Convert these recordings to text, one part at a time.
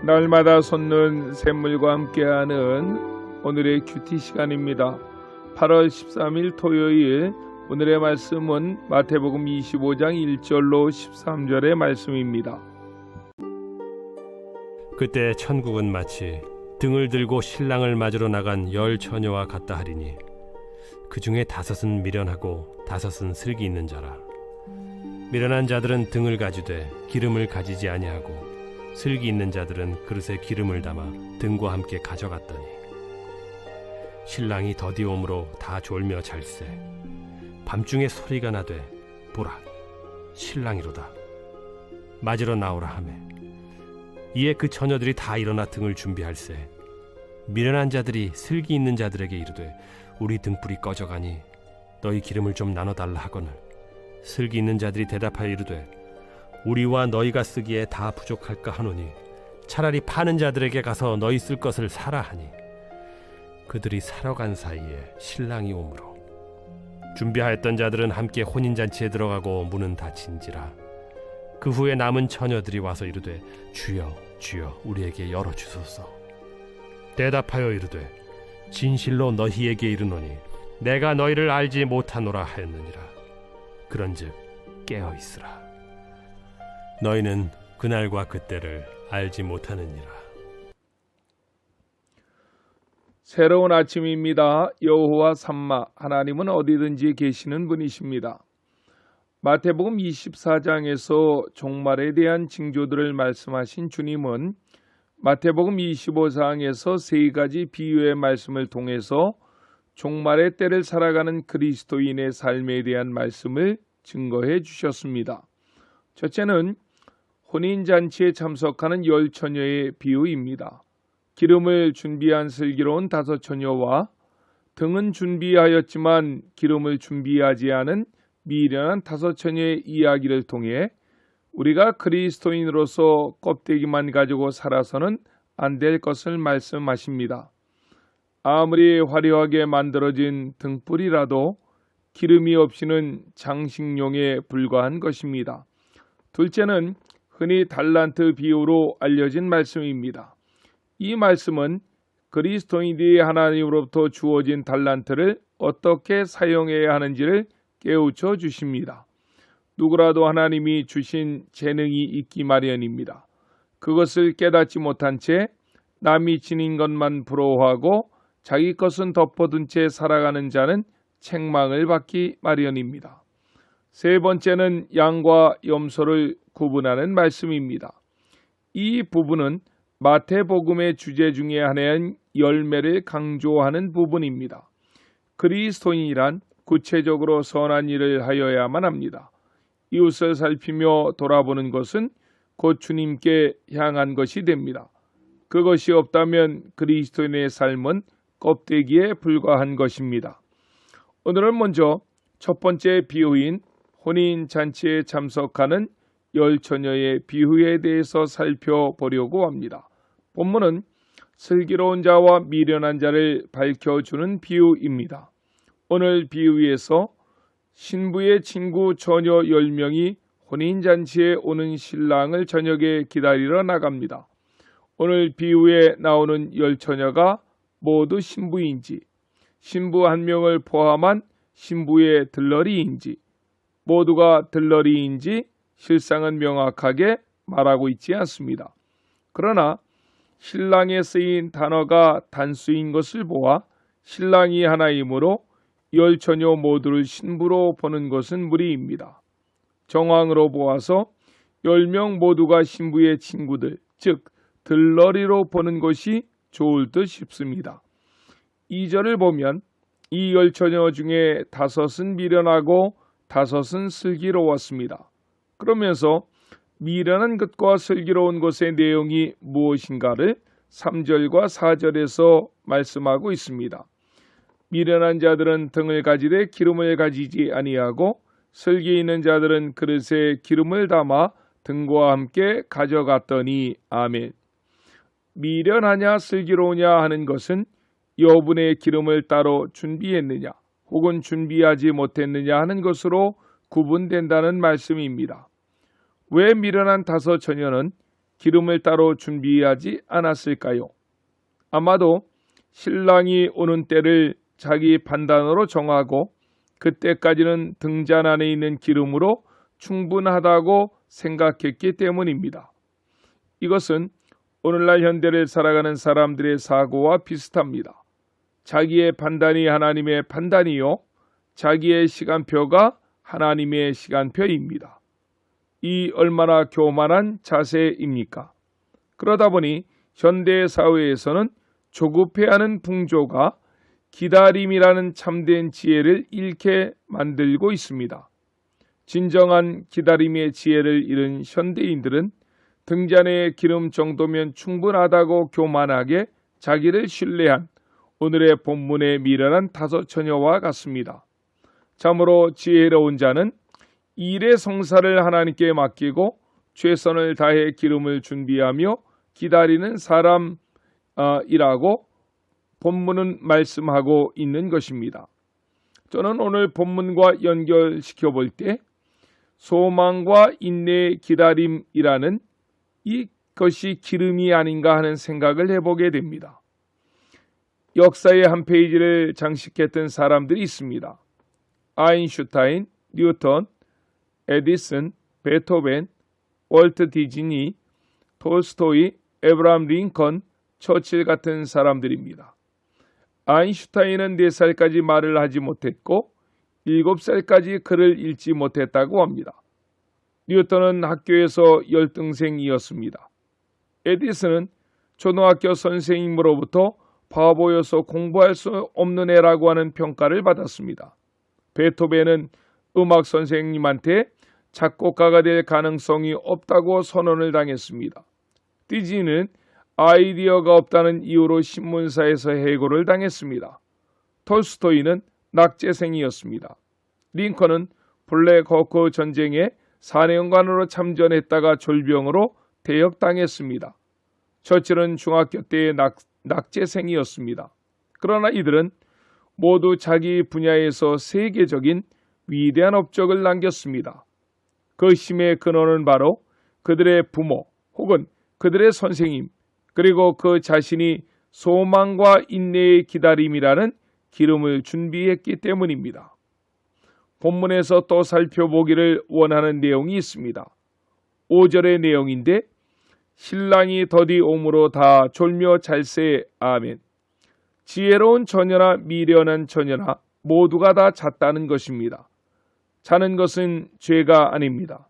날마다 솟는 샘물과 함께하는 오늘의 큐티 시간입니다. 8월 13일 토요일, 오늘의 말씀은 마태복음 25장 1절로 13절의 말씀입니다. 그때 천국은 마치 등을 들고 신랑을 맞으러 나간 10 처녀와 같다 하리니 그 중에 5은 미련하고 5은 슬기 있는 자라. 미련한 자들은 등을 가지되 기름을 가지지 아니하고 슬기 있는 자들은 그릇에 기름을 담아 등과 함께 가져갔더니 신랑이 더디옴으로 다 졸며 잘세. 밤중에 소리가 나되 보라, 신랑이로다, 맞으러 나오라 하매 이에 그 처녀들이 다 일어나 등을 준비할세. 미련한 자들이 슬기 있는 자들에게 이르되 우리 등불이 꺼져가니 너희 기름을 좀 나눠달라 하거늘 슬기 있는 자들이 대답하여 이르되 우리와 너희가 쓰기에 다 부족할까 하노니 차라리 파는 자들에게 가서 너희 쓸 것을 사라 하니 그들이 사러 간 사이에 신랑이 오므로 준비하였던 자들은 함께 혼인잔치에 들어가고 문은 닫힌지라. 그 후에 남은 처녀들이 와서 이르되 주여 주여 우리에게 열어주소서. 대답하여 이르되 진실로 너희에게 이르노니 내가 너희를 알지 못하노라 하였느니라. 그런즉 깨어있으라. 너희는 그날과 그때를 알지 못하느니라. 새로운 아침입니다. 여호와 삼마, 하나님은 어디든지 계시는 분이십니다. 마태복음 24장에서 종말에 대한 징조들을 말씀하신 주님은 마태복음 25장에서 3가지 비유의 말씀을 통해서 종말의 때를 살아가는 그리스도인의 삶에 대한 말씀을 증거해 주셨습니다. 첫째는 혼인잔치에 참석하는 10 처녀의 비유입니다. 기름을 준비한 슬기로운 5 처녀와 등은 준비하였지만 기름을 준비하지 않은 미련한 5 처녀의 이야기를 통해 우리가 그리스도인으로서 껍데기만 가지고 살아서는 안 될 것을 말씀하십니다. 아무리 화려하게 만들어진 등불이라도 기름이 없이는 장식용에 불과한 것입니다. 둘째는 흔히 달란트 비유로 알려진 말씀입니다. 이 말씀은 그리스도인들이 하나님으로부터 주어진 달란트를 어떻게 사용해야 하는지를 깨우쳐 주십니다. 누구라도 하나님이 주신 재능이 있기 마련입니다. 그것을 깨닫지 못한 채 남이 지닌 것만 부러워하고 자기 것은 덮어둔 채 살아가는 자는 책망을 받기 마련입니다. 세 번째는 양과 염소를 구분하는 말씀입니다. 이 부분은 마태복음의 주제 중에 하나인 열매를 강조하는 부분입니다. 그리스도인이란 구체적으로 선한 일을 하여야만 합니다. 이웃을 살피며 돌아보는 것은 곧 주님께 향한 것이 됩니다. 그것이 없다면 그리스도인의 삶은 껍데기에 불과한 것입니다. 오늘은 먼저 첫 번째 비유인 혼인잔치에 참석하는 10 처녀의 비유에 대해서 살펴보려고 합니다. 본문은 슬기로운 자와 미련한 자를 밝혀주는 비유입니다. 오늘 비유에서 신부의 친구 처녀 10명이 혼인잔치에 오는 신랑을 저녁에 기다리러 나갑니다. 오늘 비유에 나오는 10 처녀가 모두 신부인지, 신부 1명을 포함한 신부의 들러리인지, 모두가 들러리인지 실상은 명확하게 말하고 있지 않습니다. 그러나 신랑에 쓰인 단어가 단수인 것을 보아 신랑이 하나이므로 10 처녀 모두를 신부로 보는 것은 무리입니다. 정황으로 보아서 10명 모두가 신부의 친구들, 즉 들러리로 보는 것이 좋을 듯 싶습니다. 2절을 보면 이 10 처녀 중에 5은 미련하고 5은 슬기로웠습니다. 그러면서 미련한 것과 슬기로운 것의 내용이 무엇인가를 3절과 4절에서 말씀하고 있습니다. 미련한 자들은 등을 가지되 기름을 가지지 아니하고 슬기 있는 자들은 그릇에 기름을 담아 등과 함께 가져갔더니 아멘. 미련하냐 슬기로우냐 하는 것은 여분의 기름을 따로 준비했느냐 혹은 준비하지 못했느냐 하는 것으로 구분된다는 말씀입니다. 왜 미련한 5 처녀는 기름을 따로 준비하지 않았을까요? 아마도 신랑이 오는 때를 자기 판단으로 정하고 그때까지는 등잔 안에 있는 기름으로 충분하다고 생각했기 때문입니다. 이것은 오늘날 현대를 살아가는 사람들의 사고와 비슷합니다. 자기의 판단이 하나님의 판단이요, 자기의 시간표가 하나님의 시간표입니다. 이 얼마나 교만한 자세입니까? 그러다 보니 현대 사회에서는 조급해하는 풍조가 기다림이라는 참된 지혜를 잃게 만들고 있습니다. 진정한 기다림의 지혜를 잃은 현대인들은 등잔의 기름 정도면 충분하다고 교만하게 자기를 신뢰한 오늘의 본문에 미련한 5 처녀와 같습니다. 참으로 지혜로운 자는 일의 성사를 하나님께 맡기고 최선을 다해 기름을 준비하며 기다리는 사람이라고 본문은 말씀하고 있는 것입니다. 저는 오늘 본문과 연결시켜 볼 때 소망과 인내의 기다림이라는 이것이 기름이 아닌가 하는 생각을 해보게 됩니다. 역사의 한 페이지를 장식했던 사람들이 있습니다. 아인슈타인, 뉴턴, 에디슨, 베토벤, 월트 디즈니, 톨스토이, 에브라함 링컨, 처칠 같은 사람들입니다. 아인슈타인은 4살까지 말을 하지 못했고 7살까지 글을 읽지 못했다고 합니다. 뉴턴은 학교에서 열등생이었습니다. 에디슨은 초등학교 선생님으로부터 바보여서 공부할 수 없는 애라고 하는 평가를 받았습니다. 베토벤은 음악 선생님한테 작곡가가 될 가능성이 없다고 선언을 당했습니다. 디즈니는 아이디어가 없다는 이유로 신문사에서 해고를 당했습니다. 톨스토이는 낙제생이었습니다. 링컨은 블랙호크 전쟁에 사령관으로 참전했다가 졸병으로 대역당했습니다. 처칠은 중학교 때의 낙제생이었습니다. 그러나 이들은 모두 자기 분야에서 세계적인 위대한 업적을 남겼습니다. 그 힘의 근원은 바로 그들의 부모 혹은 그들의 선생님 그리고 그 자신이 소망과 인내의 기다림이라는 기름을 준비했기 때문입니다. 본문에서 또 살펴보기를 원하는 내용이 있습니다. 5절의 내용인데 신랑이 더디 오므로 다 졸며 잘세 아멘. 지혜로운 처녀나 미련한 처녀나 모두가 다 잤다는 것입니다. 자는 것은 죄가 아닙니다.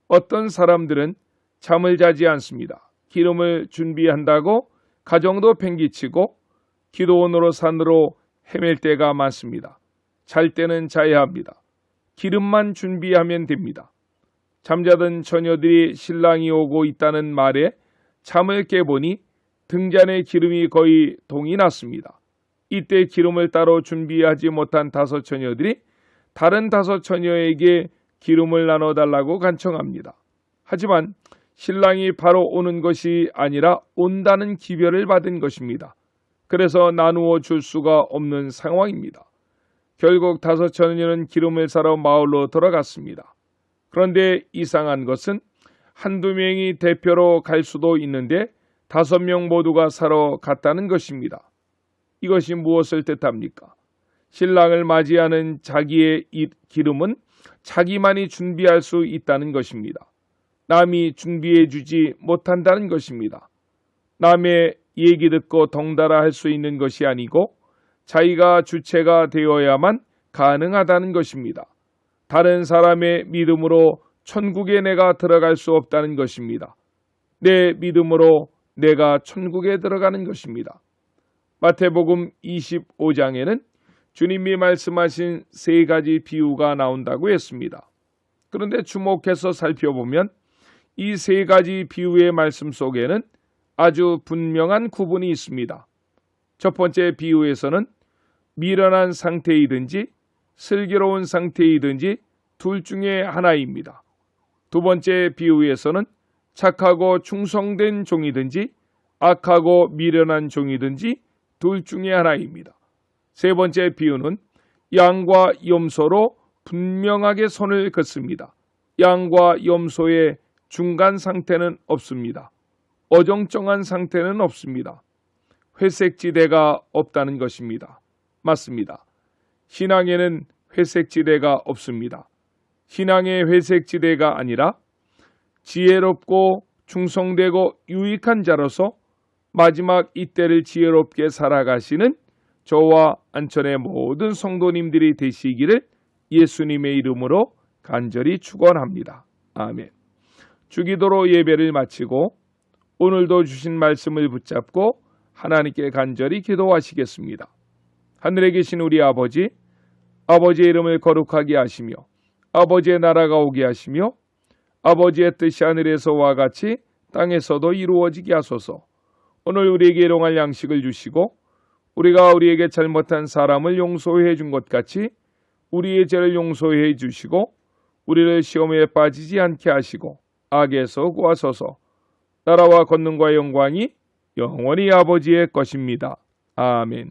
어떤 사람들은 잠을 자지 않습니다. 기름을 준비한다고 가정도 팽개치고 기도원으로 산으로 헤맬 때가 많습니다. 잘 때는 자야 합니다. 기름만 준비하면 됩니다. 잠자던 처녀들이 신랑이 오고 있다는 말에 잠을 깨보니 등잔에 기름이 거의 동이 났습니다. 이때 기름을 따로 준비하지 못한 5 처녀들이 다른 5 처녀에게 기름을 나눠달라고 간청합니다. 하지만 신랑이 바로 오는 것이 아니라 온다는 기별을 받은 것입니다. 그래서 나누어 줄 수가 없는 상황입니다. 결국 5 처녀는 기름을 사러 마을로 돌아갔습니다. 그런데 이상한 것은 1-2명이 대표로 갈 수도 있는데 5명 모두가 사러 갔다는 것입니다. 이것이 무엇을 뜻합니까? 신랑을 맞이하는 자기의 기름은 자기만이 준비할 수 있다는 것입니다. 남이 준비해 주지 못한다는 것입니다. 남의 얘기 듣고 덩달아 할 수 있는 것이 아니고 자기가 주체가 되어야만 가능하다는 것입니다. 다른 사람의 믿음으로 천국에 내가 들어갈 수 없다는 것입니다. 내 믿음으로 내가 천국에 들어가는 것입니다. 마태복음 25장에는 주님이 말씀하신 3가지 비유가 나온다고 했습니다. 그런데 주목해서 살펴보면 이 3가지 비유의 말씀 속에는 아주 분명한 구분이 있습니다. 첫 번째 비유에서는 미련한 상태이든지 슬기로운 상태이든지 둘 중에 하나입니다. 두 번째 비유에서는 착하고 충성된 종이든지 악하고 미련한 종이든지 둘 중에 하나입니다. 세 번째 비유는 양과 염소로 분명하게 선을 긋습니다. 양과 염소의 중간 상태는 없습니다. 어정쩡한 상태는 없습니다. 회색지대가 없다는 것입니다. 맞습니다. 신앙에는 회색지대가 없습니다. 신앙의 회색지대가 아니라 지혜롭고 충성되고 유익한 자로서 마지막 이때를 지혜롭게 살아가시는 저와 안천의 모든 성도님들이 되시기를 예수님의 이름으로 간절히 축원합니다. 아멘. 주기도로 예배를 마치고 오늘도 주신 말씀을 붙잡고 하나님께 간절히 기도하시겠습니다. 하늘에 계신 우리 아버지, 아버지의 이름을 거룩하게 하시며 아버지의 나라가 오게 하시며 아버지의 뜻이 하늘에서와 같이 땅에서도 이루어지게 하소서. 오늘 우리에게 일용할 양식을 주시고 우리가 우리에게 잘못한 사람을 용서해 준 것 같이 우리의 죄를 용서해 주시고 우리를 시험에 빠지지 않게 하시고 악에서 구하소서. 나라와 권능과 영광이 영원히 아버지의 것입니다. 아멘.